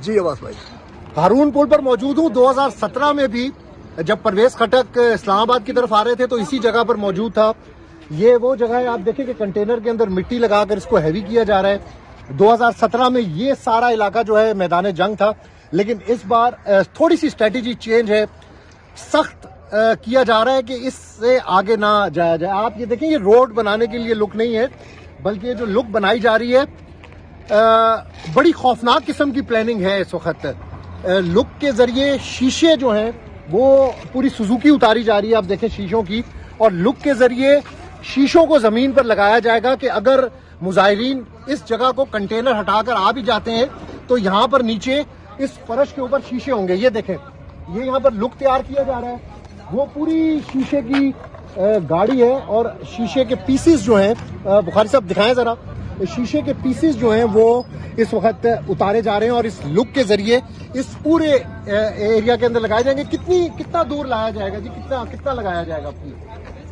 جی عباس بھائی، ہارون پل پر موجود ہوں. 2017 میں بھی جب پرویز خٹک اسلام آباد کی طرف آ رہے تھے تو اسی جگہ پر موجود تھا. یہ وہ جگہ ہے، آپ دیکھیں کہ کنٹینر کے اندر مٹی لگا کر اس کو ہیوی کیا جا رہا ہے. 2017 میں یہ سارا علاقہ جو ہے میدان جنگ تھا، لیکن اس بار تھوڑی سی اسٹریٹجی چینج ہے. سخت کیا جا رہا ہے کہ اس سے آگے نہ جایا جائے. آپ یہ دیکھیں، یہ روڈ بنانے کے لیے لک نہیں ہے، بلکہ یہ جو لک بنائی جا رہی ہے بڑی خوفناک قسم کی پلاننگ ہے اس وقت. لک کے ذریعے شیشے جو ہیں وہ پوری سوزوکی اتاری جا رہی ہے، آپ دیکھیں شیشوں کی، اور لک کے ذریعے شیشوں کو زمین پر لگایا جائے گا کہ اگر مظاہرین اس جگہ کو کنٹینر ہٹا کر آ بھی جاتے ہیں تو یہاں پر نیچے اس فرش کے اوپر شیشے ہوں گے. یہ دیکھیں، یہ یہاں پر لک تیار کیا جا رہا ہے. وہ پوری شیشے کی گاڑی ہے اور شیشے کے پیسز جو ہیں، بخاری صاحب دکھائیں ذرا، شیشے کے پیسز جو ہیں وہ اس وقت اتارے جا رہے ہیں اور اس لک کے ذریعے اس پورے ایریا کے اندر لگائے جائیں گے. کتنا دور لایا جائے گا جی؟ کتنا لگایا جائے گا؟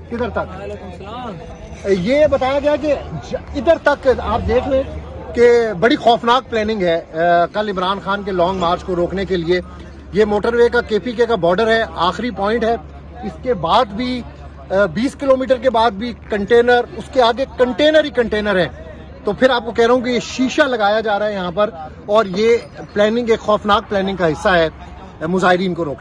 کدھر تک؟ یہ بتایا گیا کہ ادھر تک. آپ دیکھ لیں کہ بڑی خوفناک پلاننگ ہے. کل عمران خان کے لانگ مارچ کو روکنے کے لیے یہ موٹر وے کا KPK کا بارڈر ہے، آخری پوائنٹ ہے. اس کے بعد بھی 20 کلومیٹر کے بعد بھی کنٹینر، اس کے آگے کنٹینر ہی کنٹینر ہے. تو پھر آپ کو کہہ رہا ہوں کہ یہ شیشہ لگایا جا رہا ہے یہاں پر، اور یہ پلاننگ ایک خوفناک پلاننگ کا حصہ ہے مظاہرین کو روکنا.